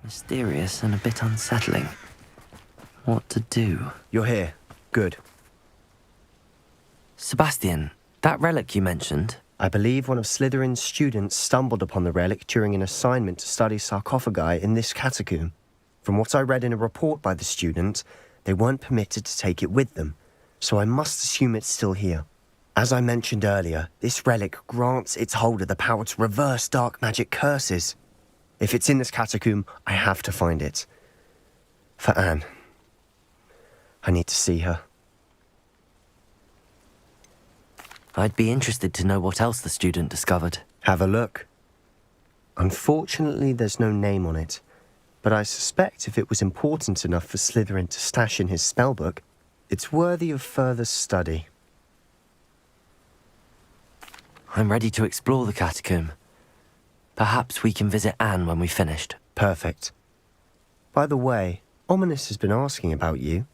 Mysterious and a bit unsettling. What to do? You're here. Good. Sebastian, that relic you mentioned? I believe one of Slytherin's students stumbled upon the relic during an assignment to study sarcophagi in this catacomb. From what I read in a report by the student, they weren't permitted to take it with them, so I must assume it's still here. As I mentioned earlier, this relic grants its holder the power to reverse dark magic curses. If it's in this catacomb, I have to find it. For Anne. I need to see her. I'd be interested to know what else the student discovered. Have a look. Unfortunately, there's no name on it, but I suspect if it was important enough for Slytherin to stash in his spellbook, it's worthy of further study. I'm ready to explore the catacomb. Perhaps we can visit Anne when we've finished. Perfect. By the way, Ominous has been asking about you.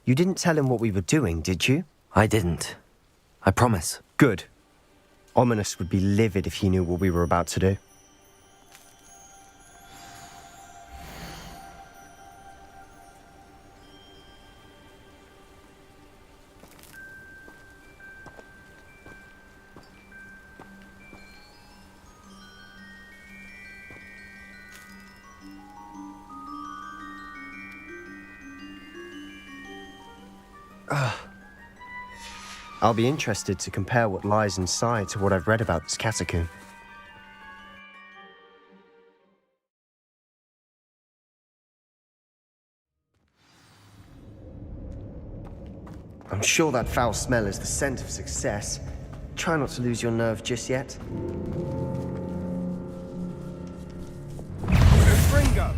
You didn't tell him what we were doing, did you? I didn't. I promise. Good. Ominous would be livid if he knew what we were about to do. I'll be interested to compare what lies inside to what I've read about this catacomb. I'm sure that foul smell is the scent of success. Try not to lose your nerve just yet. Fringo!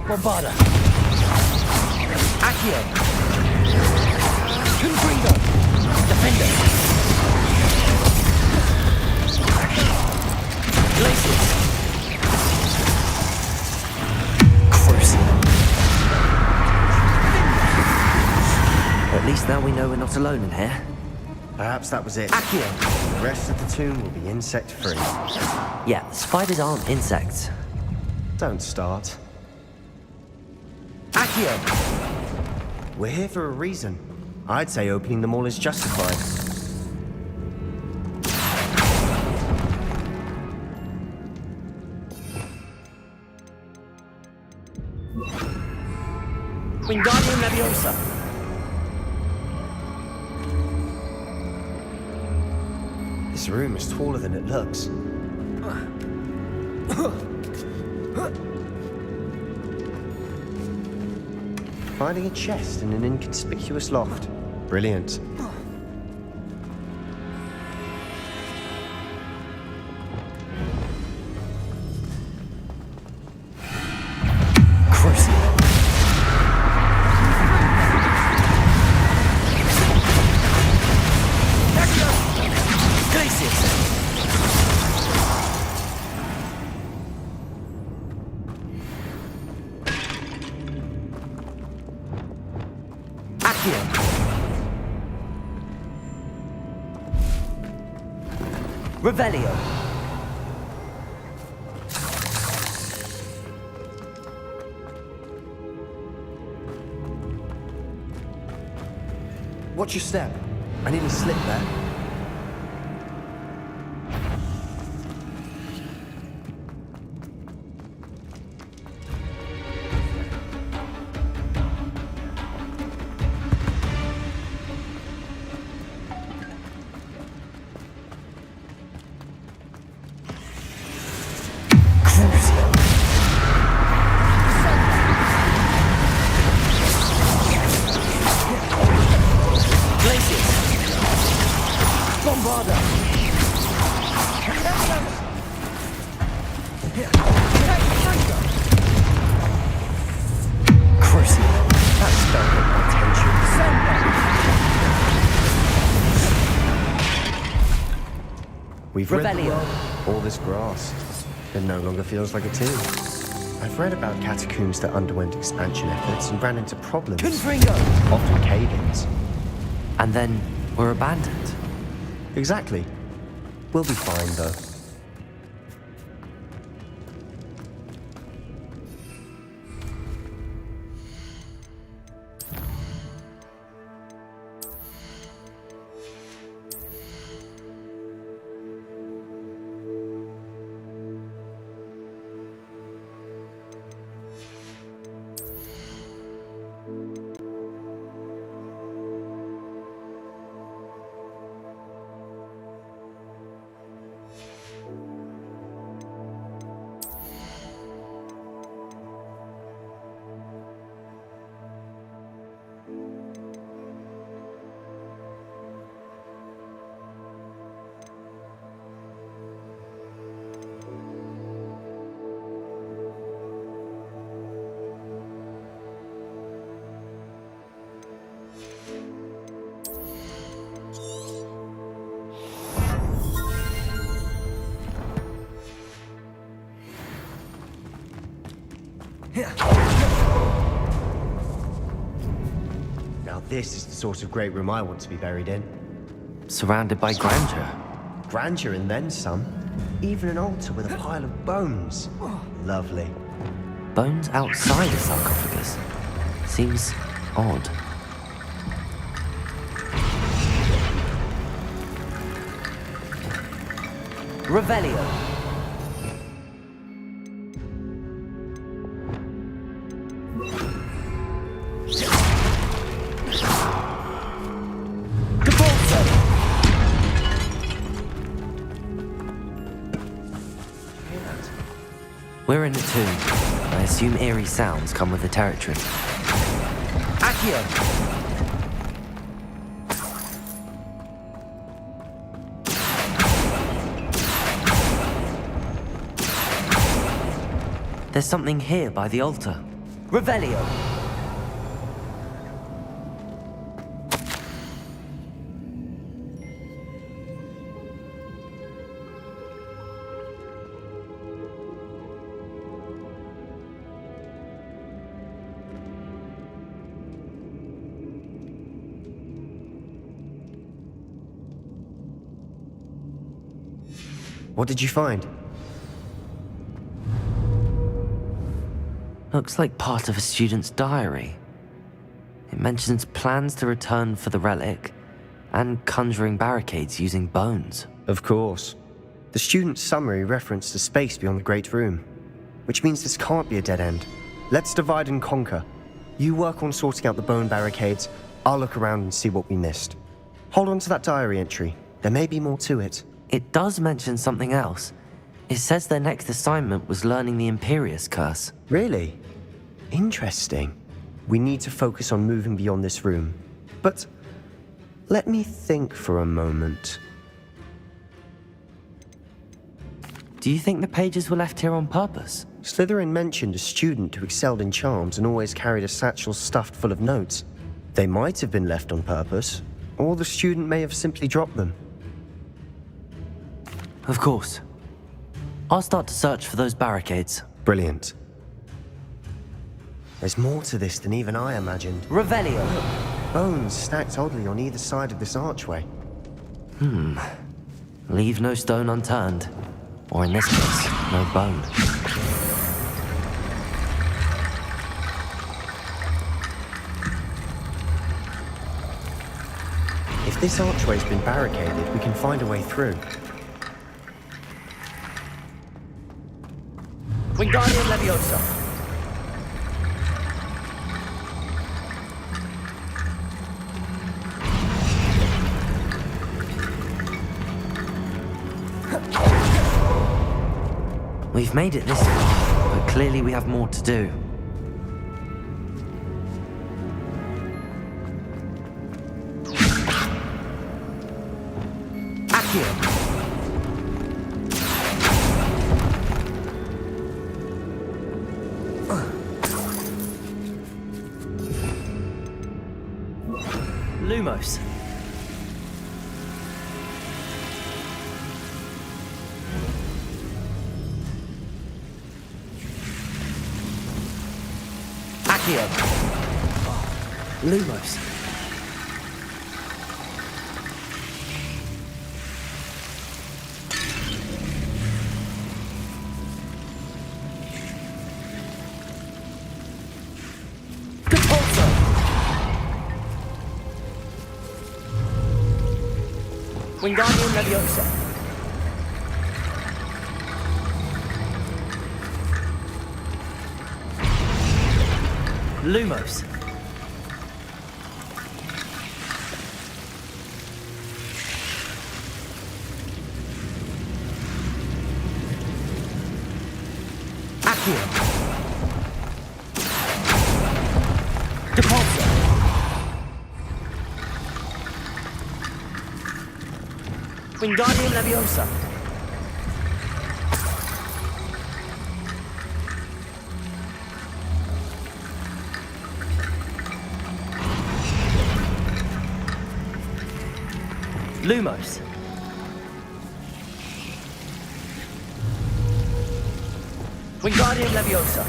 Bombarda! Accio! Confringo! Defender! Glacius! Crucible! At least now we know we're not alone in here. Perhaps that was it. Accio! The rest of the tomb will be insect-free. Yeah, spiders aren't insects. Don't start. Accio! We're here for a reason. I'd say opening them all is justified. Wingardium Leviosa! This room is taller than it looks. Finding a chest in an inconspicuous loft. Brilliant. Crucible! Glacius! Accio! Revelio! Watch your step. I nearly slipped there. Glacius! harder! Crucible. That's don't get my attention. We've rid the Revelio. world of all this grass. It no longer feels like a tomb. I've read about catacombs that underwent expansion efforts and ran into problems. Confringo! Often cave-ins. And then were abandoned. Exactly. We'll be fine, though. Now this is the sort of great room I want to be buried in. Surrounded by grandeur. Grandeur and then some. Even an altar with a pile of bones. Lovely. Bones outside a sarcophagus. Seems odd. Revelio. We're in a tomb. I assume eerie sounds come with the territory. Accio. There's something here by the altar. Revelio. What did you find? Looks like part of a student's diary. It mentions plans to return for the relic and conjuring barricades using bones. Of course. The student's summary referenced a space beyond the Great Room, which means this can't be a dead end. Let's divide and conquer. You work on sorting out the bone barricades, I'll look around and see what we missed. Hold on to that diary entry. There may be more to it. It does mention something else. It says their next assignment was learning the Imperius curse. Really? Interesting. We need to focus on moving beyond this room. But let me think for a moment. Do you think the pages were left here on purpose? Slytherin mentioned a student who excelled in charms and always carried a satchel stuffed full of notes. They might have been left on purpose, or the student may have simply dropped them. Of course. I'll start to search for those barricades. Brilliant. There's more to this than even I imagined. Revelio. Bones stacked oddly on either side of this archway. Leave no stone unturned. Or in this case, no bone. If this archway's been barricaded, we can find a way through. Wingardium Leviosa. We've made it this far, but clearly we have more to do. Accio. Lumos. Accio. Lumos. Compulso. Wingardium Leviosa. Lumos. Accio. Depulso. Wingardium Leviosa. Lumos. Wingardium Leviosa.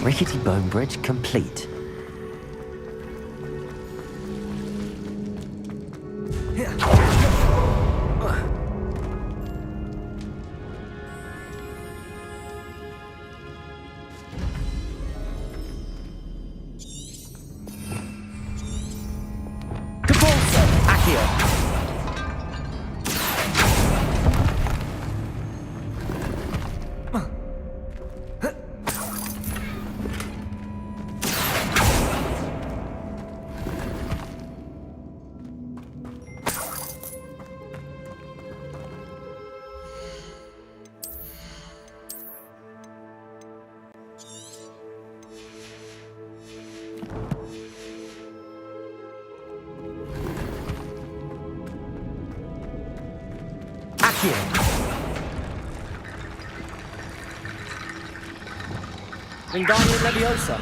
Rickety bone bridge complete. Compulso. Accio. Accio. Wingardium Leviosa.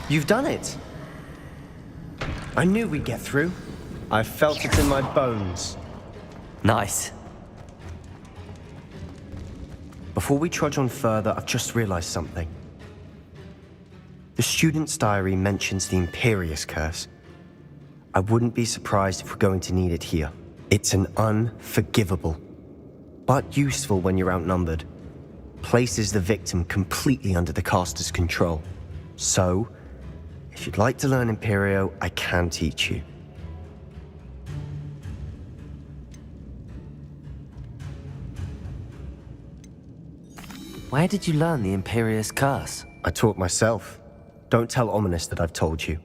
You've done it! I knew we'd get through. I felt it in my bones. Nice. Before we trudge on further, I've just realized something. The student's diary mentions the Imperius curse. I wouldn't be surprised if we're going to need it here. It's an unforgivable, but useful when you're outnumbered. Places the victim completely under the caster's control. So, if you'd like to learn Imperio, I can teach you. Where did you learn the Imperius curse? I taught myself. Don't tell Ominous that I've told you.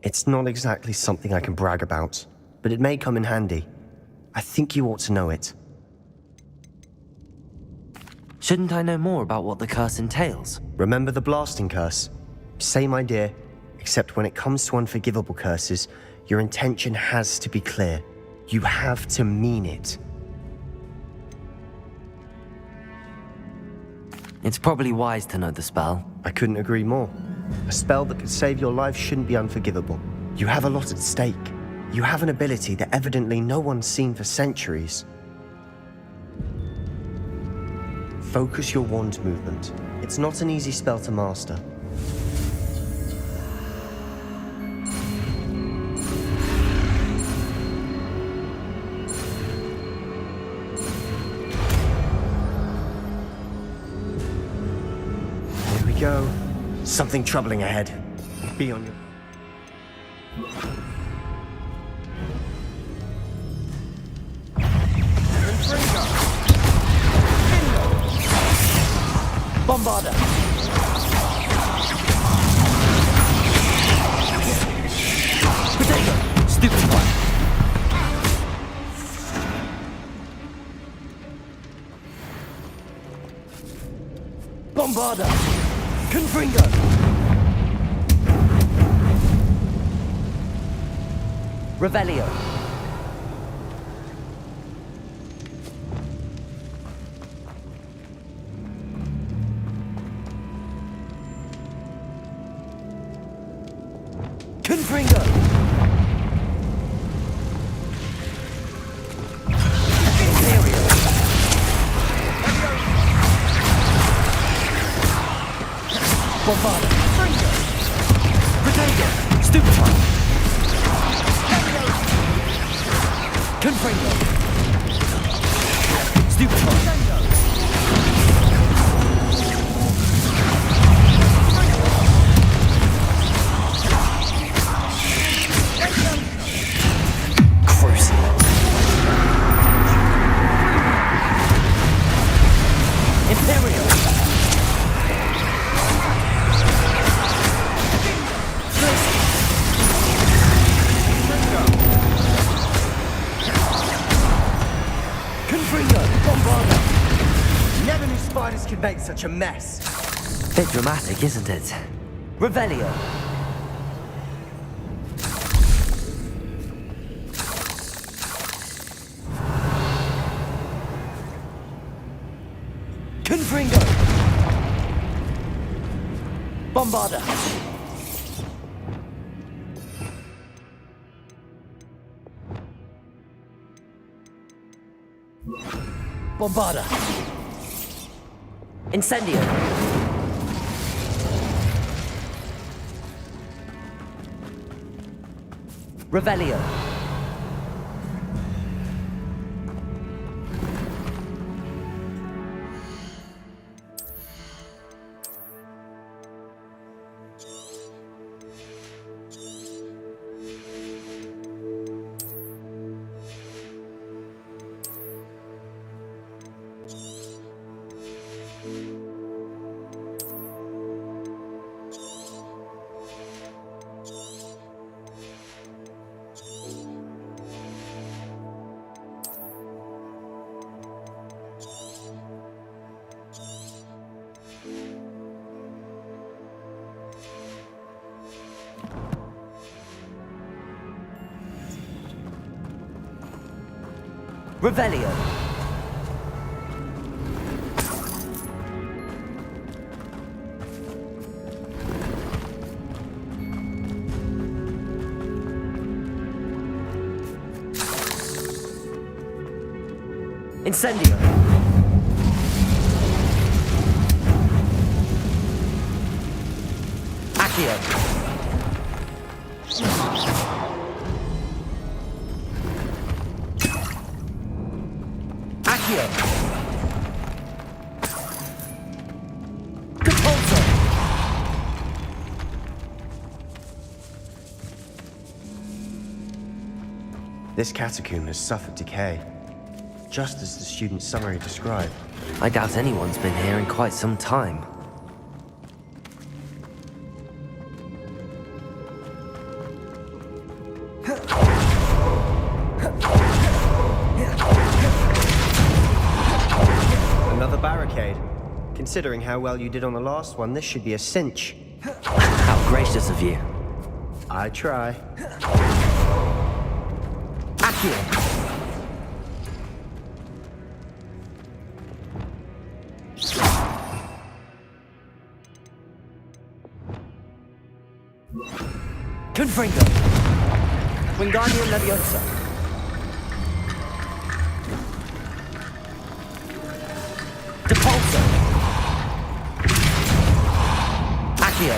It's not exactly something I can brag about, but it may come in handy. I think you ought to know it. Shouldn't I know more about what the curse entails? Remember the blasting curse? Same idea, except when it comes to unforgivable curses, your intention has to be clear. You have to mean it. It's probably wise to know the spell. I couldn't agree more. A spell that could save your life shouldn't be unforgivable. You have a lot at stake. You have an ability that evidently no one's seen for centuries. Focus your wand movement. It's not an easy spell to master. Here we go. Something troubling ahead. Be on your... Bombarder. Potato. Stupid one. Bombarder. Confringo. Revelio. Confringo. Imperius. Bombarder. Potato. Stupid one. Confringo. Stupid one. Imperius. Confringo. Bombarder. Never knew spiders could make such a mess. Bit dramatic, isn't it? Revelio. Confringo. Bombarder. Bombarder. Incendio. Revelio. Revelio. Incendio. Accio. Accio. Depulso. This catacomb has suffered decay, just as the student's summary described. I doubt anyone's been here in quite some time. Another barricade. Considering how well you did on the last one, this should be a cinch. How gracious of you. I try. Accio. Confringo. Wingardium Leviosa. Depulso. Accio.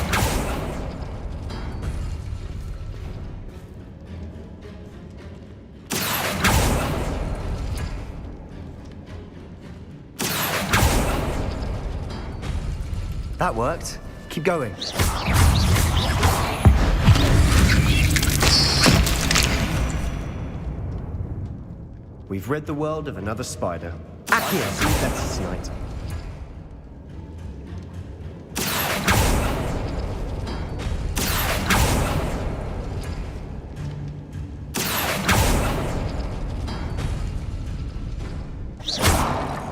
That worked. Keep going. We've rid the world of another spider. Accio. See you better tonight.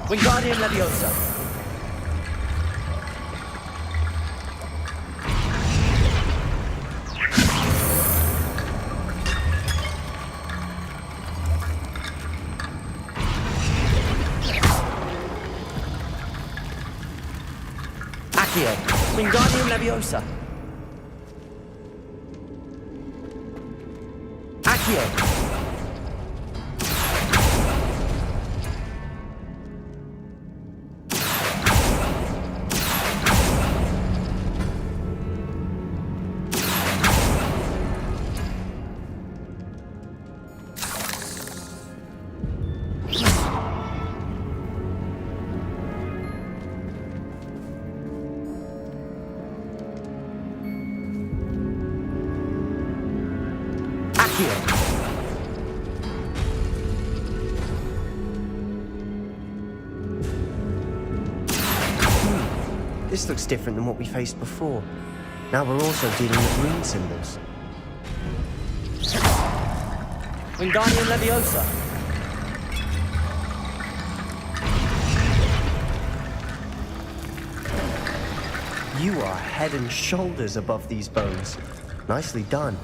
Wingardium Leviosa. Accio. Wingardium Leviosa. Accio. This looks different than what we faced before. Now we're also dealing with rune symbols. Wingardium Leviosa. You are head and shoulders above these bones. Nicely done.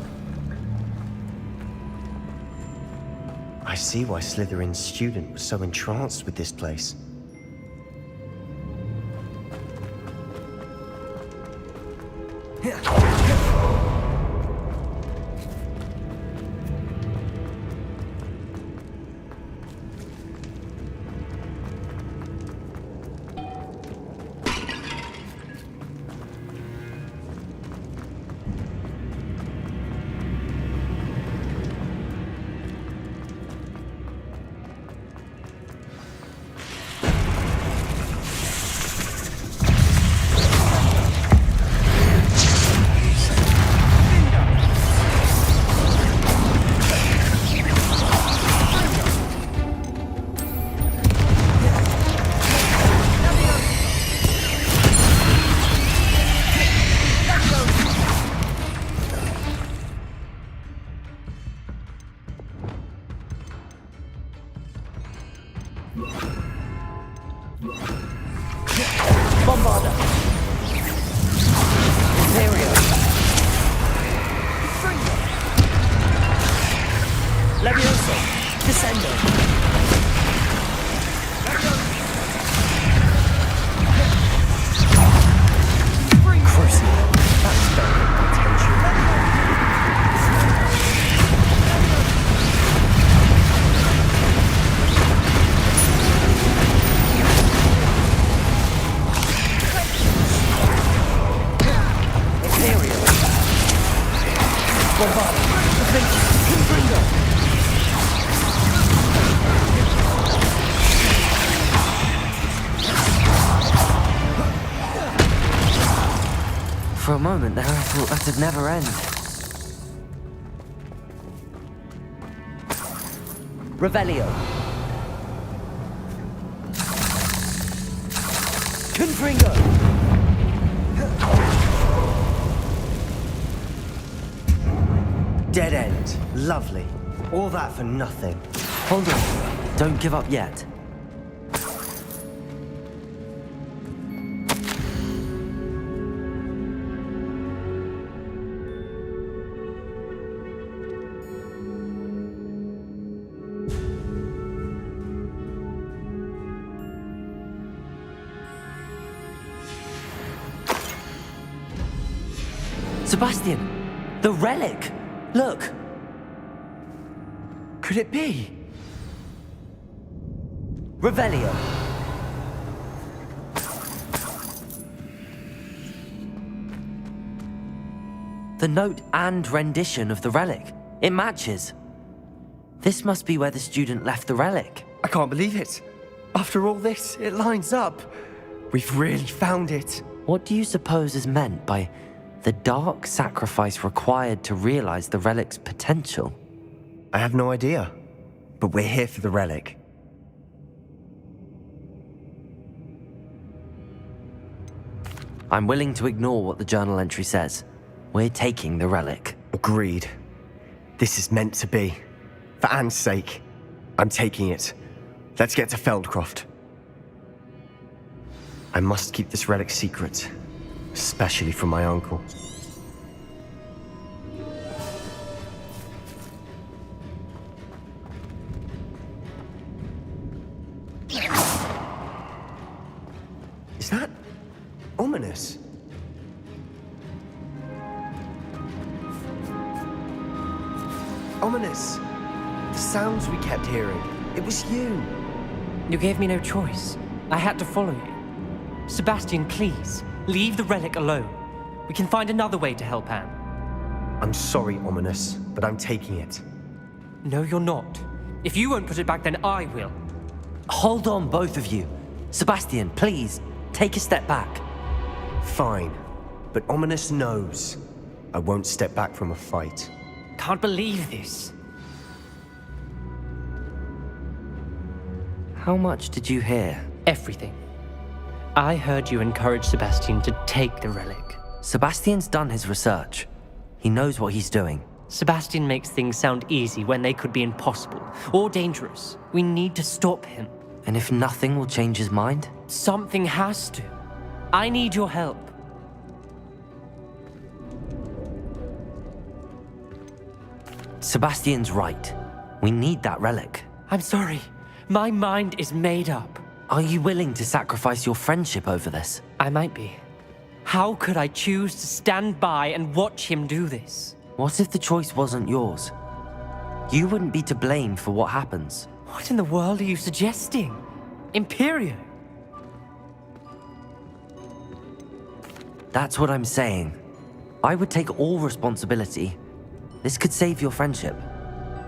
I see why Slytherin's student was so entranced with this place. Bombarda. Imperius. Leviosa. Descendo. Crucible. That's very potential. Bombarda. Confringo. For a moment there, I thought that'd never end. Revelio. Confringo. Dead end. Lovely. All that for nothing. Hold on. Don't give up yet. Sebastian! The relic! Look! Could it be? Revelio. The note and rendition of the relic. It matches. This must be where the student left the relic. I can't believe it. After all this, it lines up. We've really found it. What do you suppose is meant by the dark sacrifice required to realize the relic's potential? I have no idea, but we're here for the relic. I'm willing to ignore what the journal entry says. We're taking the relic. Agreed. This is meant to be. For Anne's sake, I'm taking it. Let's get to Feldcroft. I must keep this relic secret, especially from my uncle. Is that ominous? Ominous! The sounds we kept hearing. It was you. You gave me no choice. I had to follow you. Sebastian, please, leave the relic alone. We can find another way to help Anne. I'm sorry, Ominous, but I'm taking it. No, you're not. If you won't put it back, then I will. Hold on, both of you. Sebastian, please, take a step back. Fine, but Ominous knows I won't step back from a fight. Can't believe this. How much did you hear? Everything. I heard you encourage Sebastian to take the relic. Sebastian's done his research. He knows what he's doing. Sebastian makes things sound easy when they could be impossible or dangerous. We need to stop him. And if nothing will change his mind? Something has to. I need your help. Sebastian's right. We need that relic. I'm sorry. My mind is made up. Are you willing to sacrifice your friendship over this? I might be. How could I choose to stand by and watch him do this? What if the choice wasn't yours? You wouldn't be to blame for what happens. What in the world are you suggesting? Imperius? That's what I'm saying. I would take all responsibility. This could save your friendship.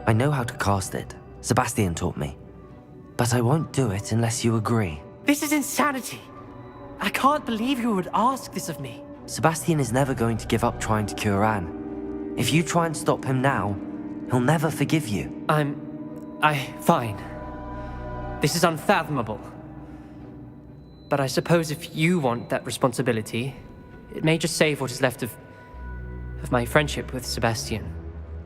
I know how to cast it. Sebastian taught me. But I won't do it unless you agree. This is insanity. I can't believe you would ask this of me. Sebastian is never going to give up trying to cure Anne. If you try and stop him now, he'll never forgive you. Fine. This is unfathomable. But I suppose if you want that responsibility, it may just save what is left of my friendship with Sebastian.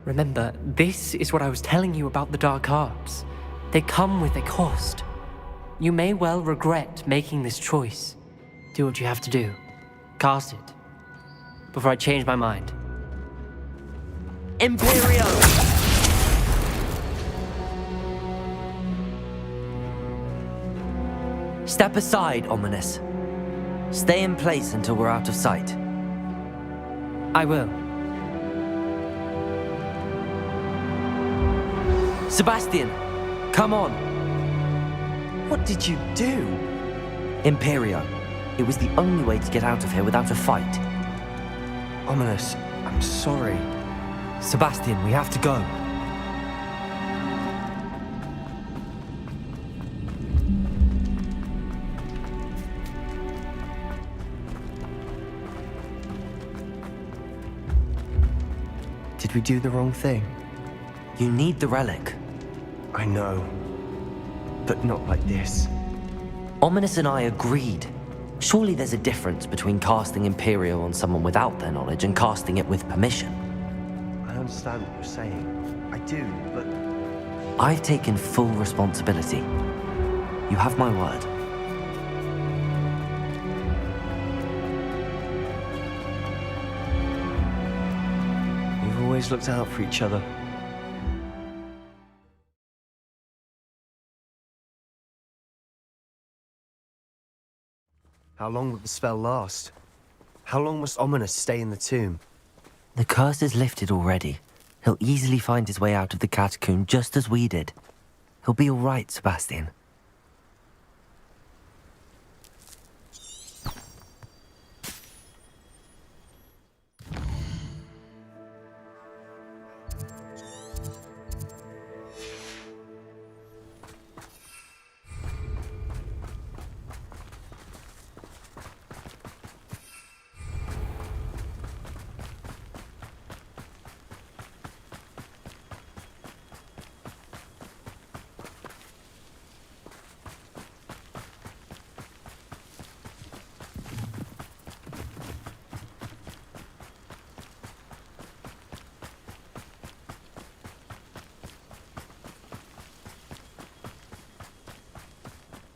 Remember, this is what I was telling you about the dark arts. They come with a cost. You may well regret making this choice. Do what you have to do. Cast it. Before I change my mind. Imperius! Step aside, Ominous. Stay in place until we're out of sight. I will. Sebastian, come on. What did you do? Imperio. It was the only way to get out of here without a fight. Ominous, I'm sorry. Sebastian, we have to go. Did we do the wrong thing? You need the relic. I know. But not like this. Ominous and I agreed. Surely there's a difference between casting Imperio on someone without their knowledge and casting it with permission. I understand what you're saying. I do, but... I've taken full responsibility. You have my word. We've always looked out for each other. How long will the spell last? How long must Ominous stay in the tomb? The curse is lifted already. He'll easily find his way out of the catacomb just as we did. He'll be all right, Sebastian.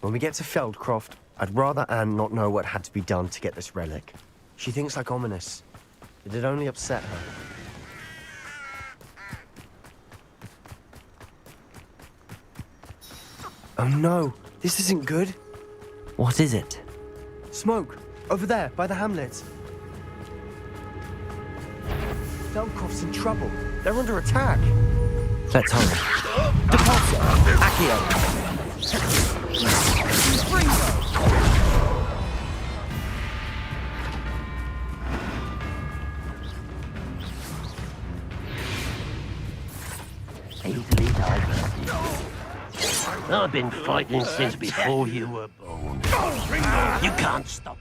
When we get to Feldcroft, I'd rather Anne not know what had to be done to get this relic. She thinks like ominous. It'd only upset her. Oh no, this isn't good. What is it? Smoke, over there, by the hamlet. Feldcroft's in trouble. They're under attack. Let's hurry. Depulso. Accio. I've been fighting since before you were born. You can't stop.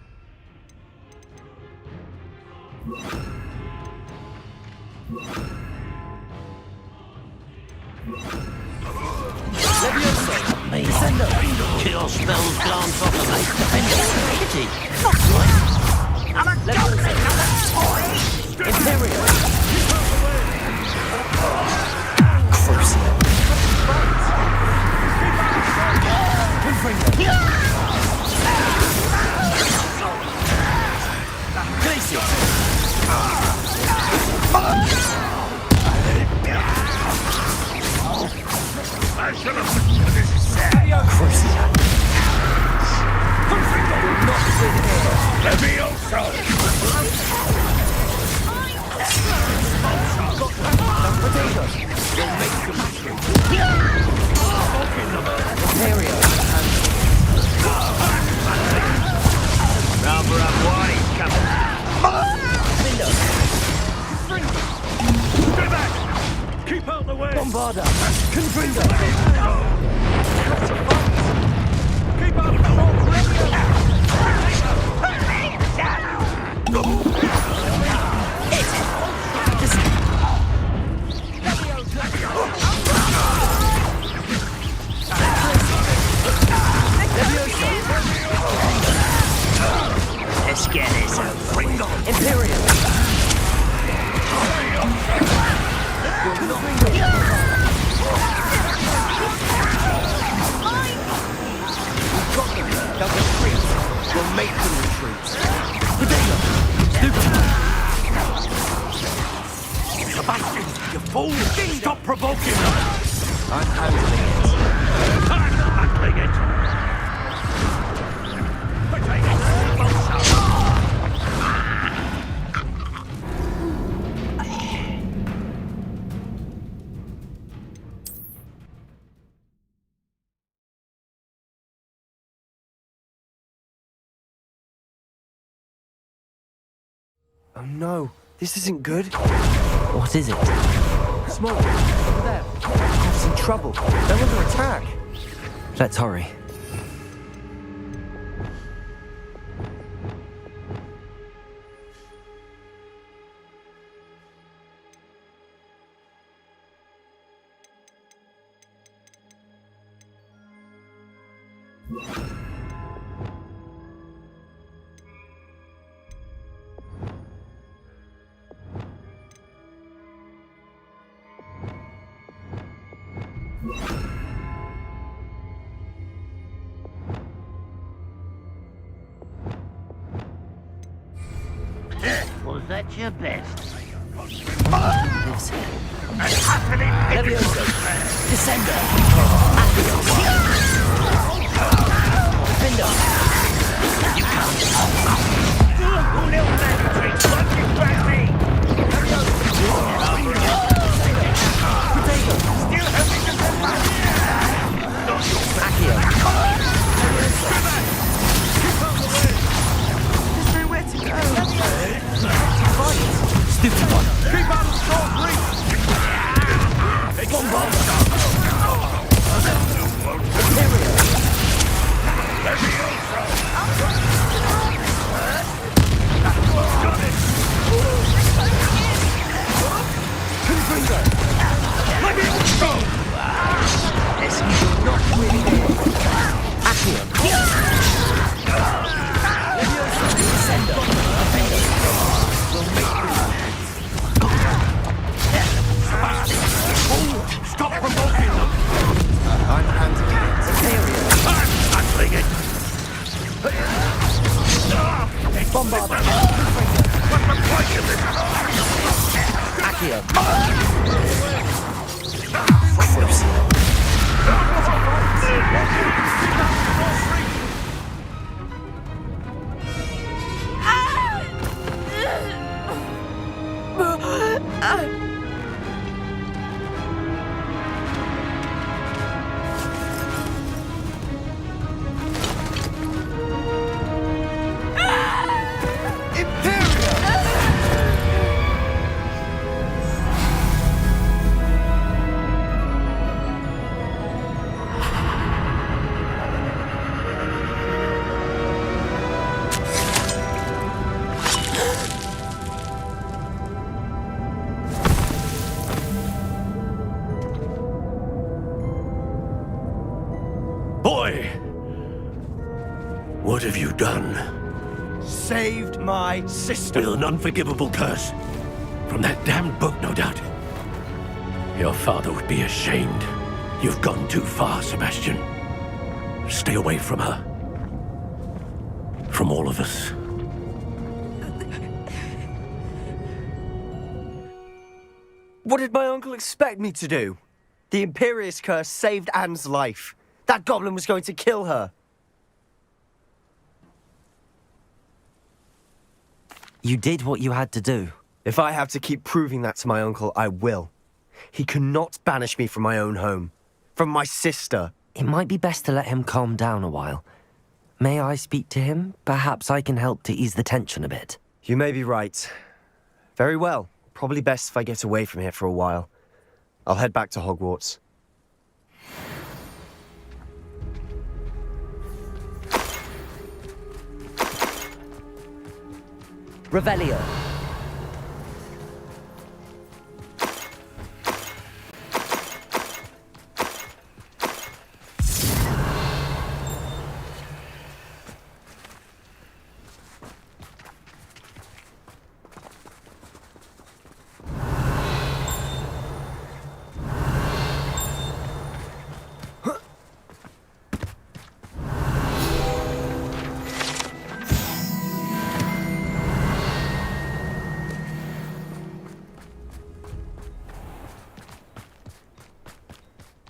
Levioso. Descendo. Cure spells glance off of me. Pity. Levioso. Imperius. Bombarda! Confringo! Keep up! Let's get this out. Imperius! They'll retreat. We'll make them retreat. Potato! Stupid! Sebastian, you fool! Stop provoking them! I'm handling it. I'm handling it! Oh no, this isn't good. What is it? Smoke, over there. Feldcroft's in trouble. They're under attack. Let's hurry. Was that your best? Lives here. Levioso! Descendo! Accio! Defendo! You can't stop. You little magic, what you grab me? Potato! Still having to come back. Accio! There's nowhere to go. Stupid one! Keep out of short reach. Bombarda! Imperius! Confringo! Let me go. This is not really there. Accio! Levioso! Descendo! Defendo! We'll make them retreat. Accio. Boy! What have you done? Saved my sister. With an unforgivable curse. From that damned book, no doubt. Your father would be ashamed. You've gone too far, Sebastian. Stay away from her. From all of us. What did my uncle expect me to do? The Imperius curse saved Anne's life. That goblin was going to kill her. You did what you had to do. If I have to keep proving that to my uncle, I will. He cannot banish me from my own home. From my sister. It might be best to let him calm down a while. May I speak to him? Perhaps I can help to ease the tension a bit. You may be right. Very well. Probably best if I get away from here for a while. I'll head back to Hogwarts. Revelio.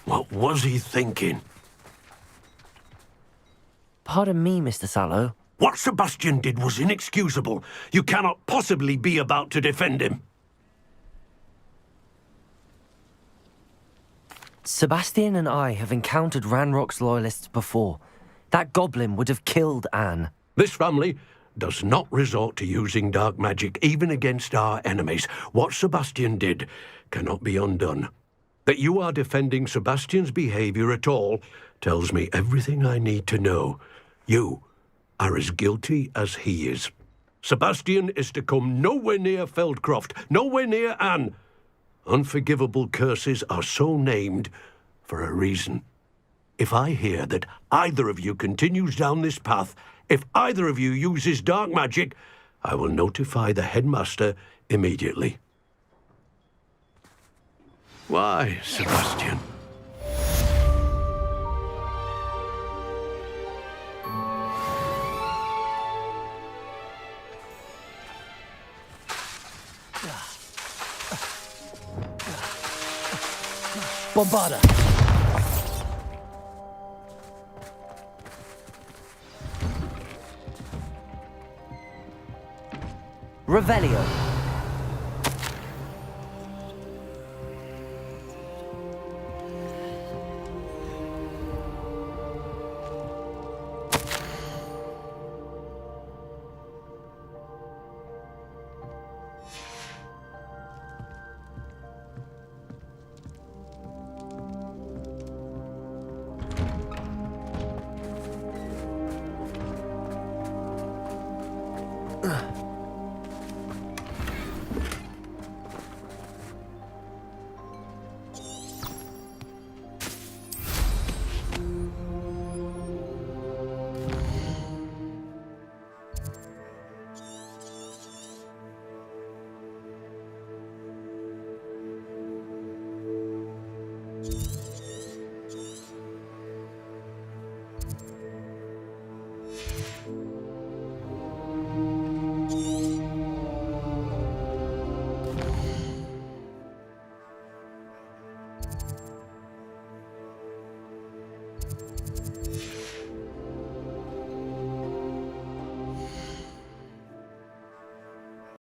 What was he thinking? Pardon me, Mr. Sallow. What Sebastian did was inexcusable. You cannot possibly be about to defend him. Sebastian and I have encountered Ranrock's loyalists before. That goblin would have killed Anne. This family does not resort to using dark magic even against our enemies. What Sebastian did cannot be undone. That you are defending Sebastian's behavior at all tells me everything I need to know. You are as guilty as he is. Sebastian is to come nowhere near Feldcroft, nowhere near Anne. Unforgivable curses are so named for a reason. If I hear that either of you continues down this path, if either of you uses dark magic, I will notify the headmaster immediately. Why, Sebastian? Bombarda. Revelio.